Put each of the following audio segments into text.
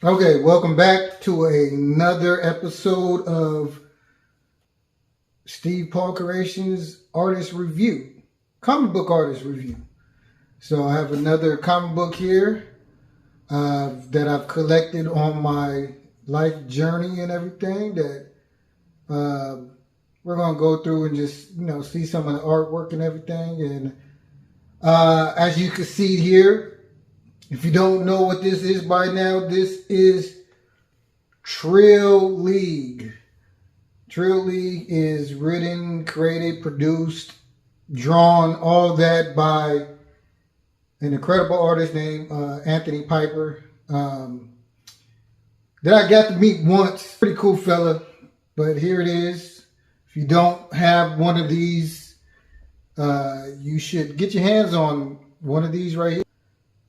Okay, welcome back to another episode of Steve Paul Creations Artist Review, comic book artist review. So I have another comic book here that I've collected on my life journey and everything that we're going to go through and just, see some of the artwork and everything. And as you can see here, if you don't know what this is by now, this is Trill League. Trill League is written, created, produced, drawn, all that by an incredible artist named Anthony Piper. That I got to meet once. Pretty cool fella. But here it is. If you don't have one of these, you should get your hands on one of these right here.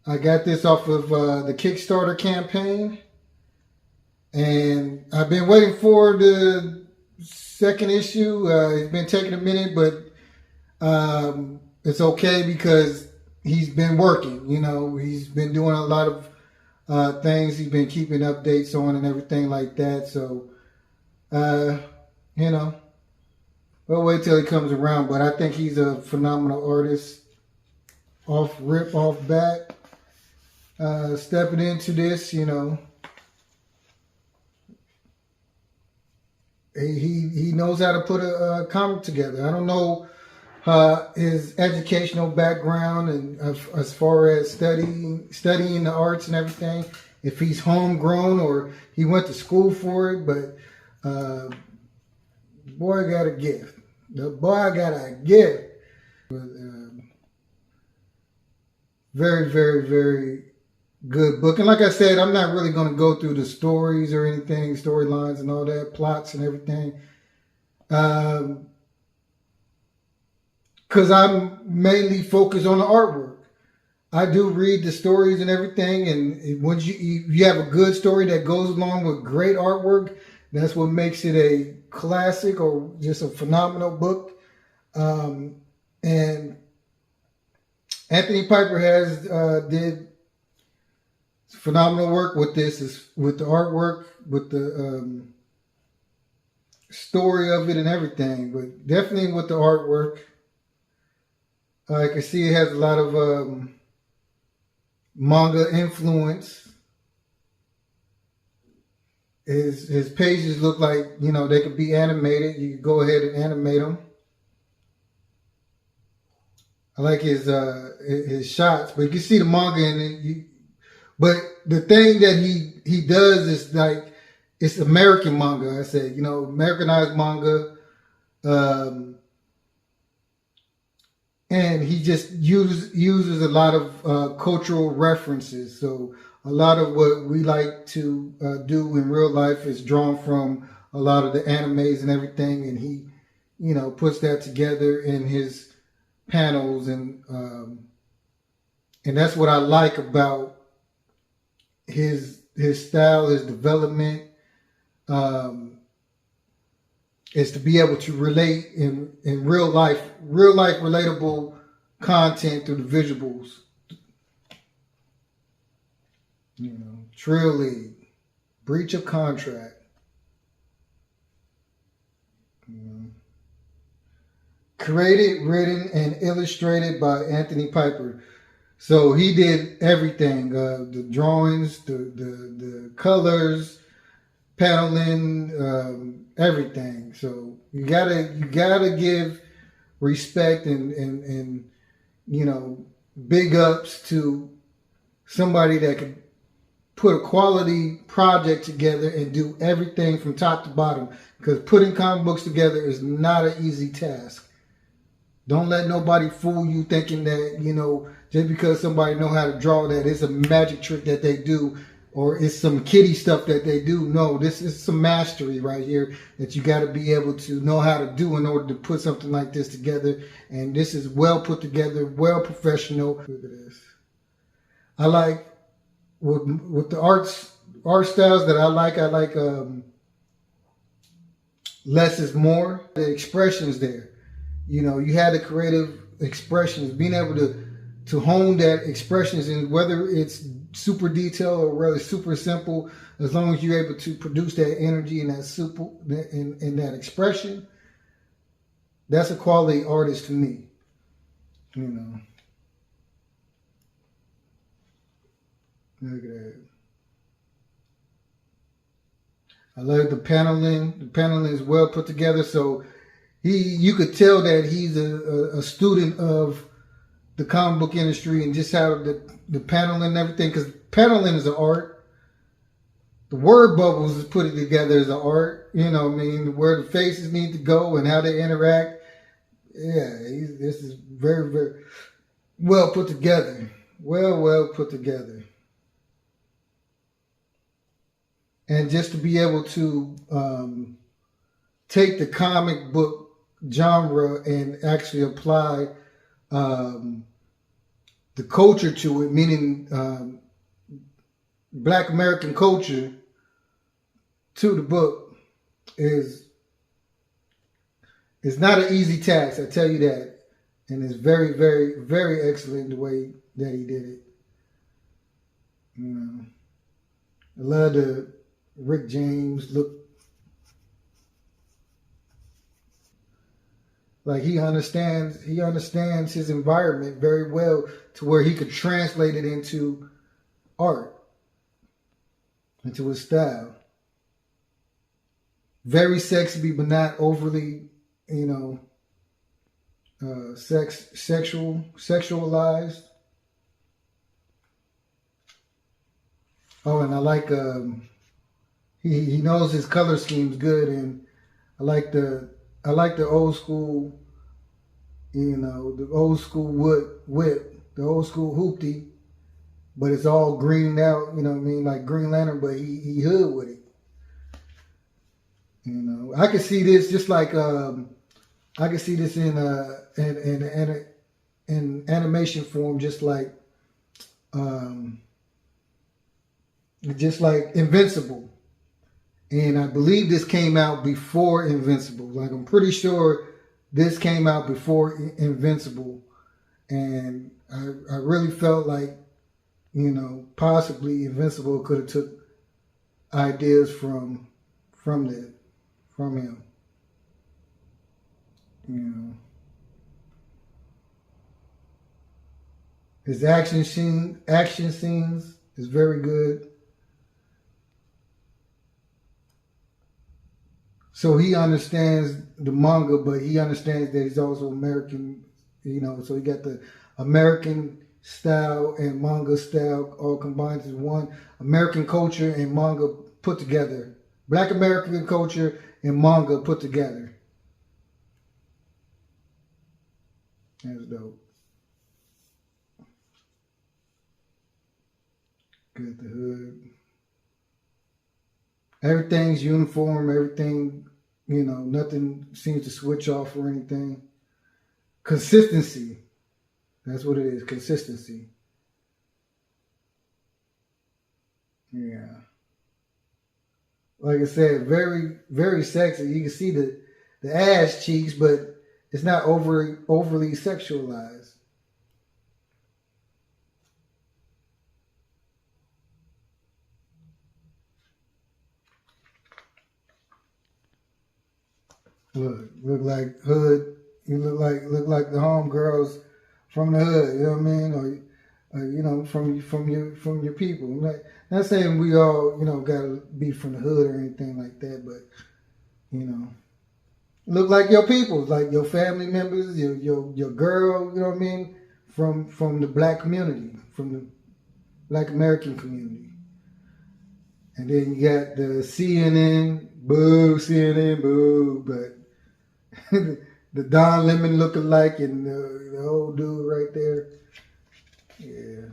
I got this off of the Kickstarter campaign. And I've been waiting for the second issue. It's been taking a minute, but it's okay because he's been working. He's been doing a lot of things. He's been keeping updates on and everything like that. So, we'll wait till he comes around. But I think he's a phenomenal artist. Off bat. Stepping into this, he knows how to put a comic together. I don't know his educational background and as far as studying the arts and everything, if he's homegrown or he went to school for it, but boy got a gift. The boy got a gift. But, very, very, very good book. And like I said, I'm not really going to go through the stories or anything, storylines and all that, plots and everything. Because I'm mainly focused on the artwork. I do read the stories and everything. And once you have a good story that goes along with great artwork, that's what makes it a classic or just a phenomenal book. And Anthony Piper did phenomenal work with this, with the artwork, with the story of it and everything, but definitely with the artwork. I can see it has a lot of manga influence. His pages look like, they could be animated. You could go ahead and animate them. I like his shots, but you can see the manga in it. But the thing that he does is like, it's American manga. I said, Americanized manga. And he just uses a lot of cultural references. So a lot of what we like to do in real life is drawn from a lot of the animes and everything. And he, puts that together in his panels, and that's what I like about his style, his development, is to be able to relate in real life relatable content through the visuals. Trill League, breach of contract. Created, written, and illustrated by Anthony Piper. So he did everything, the drawings, the colors, paneling, everything. So you gotta give respect and big ups to somebody that can put a quality project together and do everything from top to bottom. Because putting comic books together is not an easy task. Don't let nobody fool you thinking that, just because somebody know how to draw that it's a magic trick that they do or it's some kiddie stuff that they do. No, this is some mastery right here that you got to be able to know how to do in order to put something like this together. And this is well put together, well professional. Look at this. I like with the art styles that I like less is more. The expressions there. You had the creative expressions, being able to to hone that expressions, and whether it's super detailed or whether it's super simple, as long as you're able to produce that energy and that super in that expression, that's a quality artist to me. You know, look at that. I love the paneling. The paneling is well put together, so you could tell that he's a student of the comic book industry and just how the paneling and everything. Because paneling is an art. The word bubbles is put together as an art. You know what I mean? Where the faces need to go and how they interact. Yeah, this is very, very well put together. Well put together. And just to be able to take the comic book genre and actually apply the culture to it, meaning Black American culture to the book, is not an easy task, I tell you that. And it's very, very, very excellent the way that he did it. You know, I love the Rick James look. Like he understands his environment very well to where he could translate it into art, into his style. Very sexy, but not overly, sexualized. Oh, and I like he knows his color schemes good, and I like the old school, the old school whip, the old school hoopty, but it's all greened out, you know what I mean, like Green Lantern, but he hood with it. I can see this just like I can see this in animation form, just like Invincible. And I believe this came out before Invincible. Like I'm pretty sure this came out before Invincible. And I really felt like, possibly Invincible could have took ideas from him. His action scenes is very good. So he understands the manga, but he understands that he's also American, so he got the American style and manga style all combined as one. American culture and manga put together. Black American culture and manga put together. That's dope. Good the hood. Everything's uniform, everything, nothing seems to switch off or anything. Consistency. That's what it is, consistency. Yeah. Like I said, very, very sexy. You can see the ass cheeks, but it's not overly sexualized. Look like hood. You look like the homegirls from the hood. You know what I mean? Or from your people. I'm not saying we all gotta be from the hood or anything like that, but look like your people, like your family members, your girl. You know what I mean? From the black community, from the Black American community. And then you got the CNN, boo, but the Don Lemon lookalike and the old dude right there. Yeah.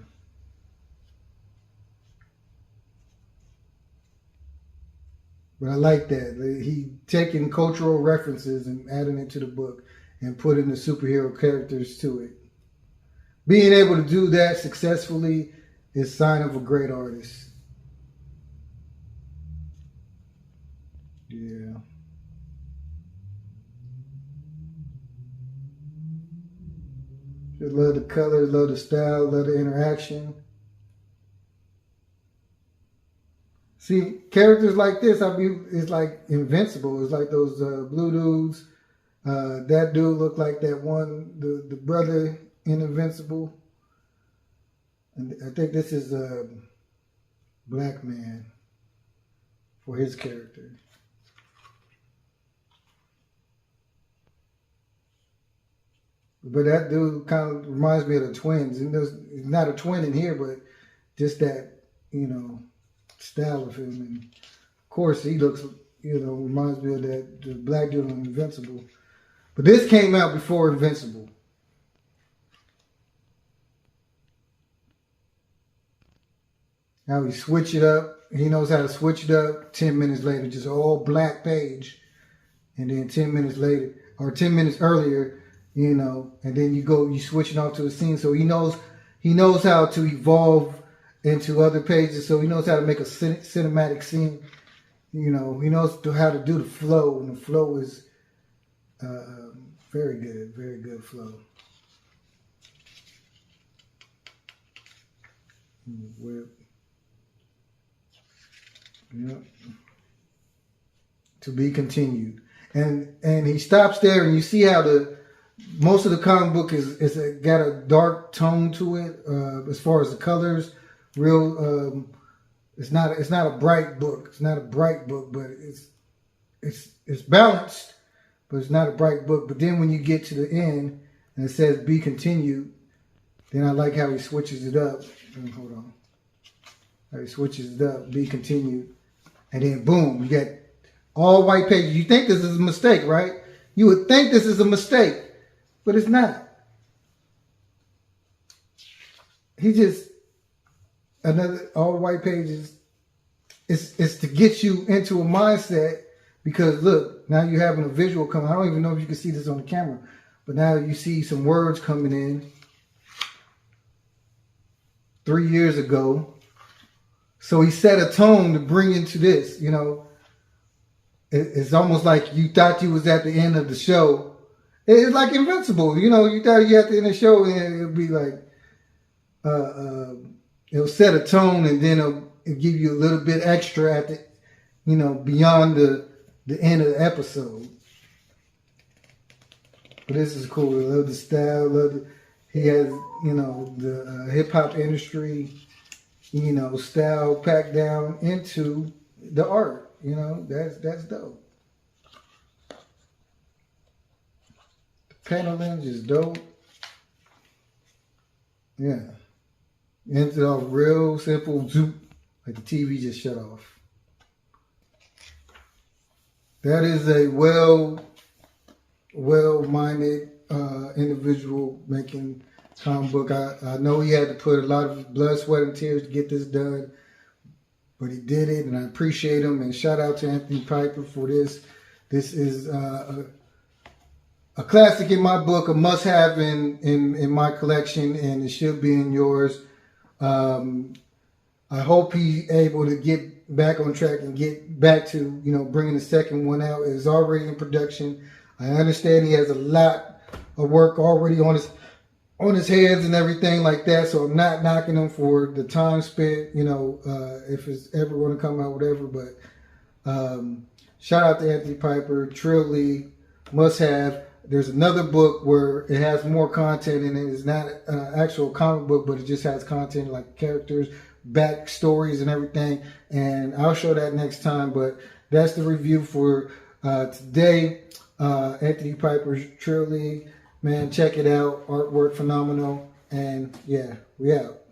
But I like that. He taking cultural references and adding it to the book and putting the superhero characters to it. Being able to do that successfully is a sign of a great artist. Yeah. Just love the colors, love the style, love the interaction. See, characters like this, it's like Invincible. It's like those blue dudes. That dude looked like that one, the brother in Invincible. And I think this is a Black Man for his character. But that dude kind of reminds me of the twins. And he's not a twin in here, but just that, style of him. And of course, he looks, reminds me of the black dude on Invincible. But this came out before Invincible. How he switch it up. He knows how to switch it up. 10 minutes later, just all black page. And then 10 minutes later, or 10 minutes earlier, and then you switch it off to a scene. So he knows how to evolve into other pages. So he knows how to make a cinematic scene. He knows how to do the flow, and the flow is very good flow. Yep. To be continued. And he stops there, and you see how most of the comic book is got a dark tone to it as far as the colors. It's not a bright book. It's not a bright book, but it's balanced, but it's not a bright book. But then when you get to the end and it says "be continued," then I like how he switches it up. Hold on. How he switches it up, "be continued," and then boom, you get all white pages. You think this is a mistake, right? You would think this is a mistake, but it's not. He just another all white pages. It's to get you into a mindset, because look, now you're having a visual come. I don't even know if you can see this on the camera, but now you see some words coming in 3 years ago. So he set a tone to bring into this, It's almost like you thought you was at the end of the show. It's like Invincible, you thought you at the end of the show, and it'll be like, it'll set a tone, and then it'll give you a little bit extra at the, beyond the end of the episode. But this is cool. I love the style. He has, the hip hop industry, style packed down into the art. That's dope. The paneling is dope. Yeah. Ended off real simple, zoop, like the TV just shut off. That is a well-minded individual making comic book. I know he had to put a lot of blood, sweat, and tears to get this done, but he did it, and I appreciate him. And shout out to Anthony Piper for this. This is a classic in my book, a must-have in my collection, and it should be in yours. I hope he's able to get back on track and get back to bringing the second one out. It's already in production. I understand he has a lot of work already on his hands and everything like that, so I'm not knocking him for the time spent, if it's ever going to come out, whatever. But shout out to Anthony Piper, Trill must have. There's another book where it has more content in it. It's not an actual comic book, but it just has content like characters, backstories, and everything. And I'll show that next time. But that's the review for today. Anthony Piper's Trill. Man, check it out. Artwork phenomenal. And yeah, we out.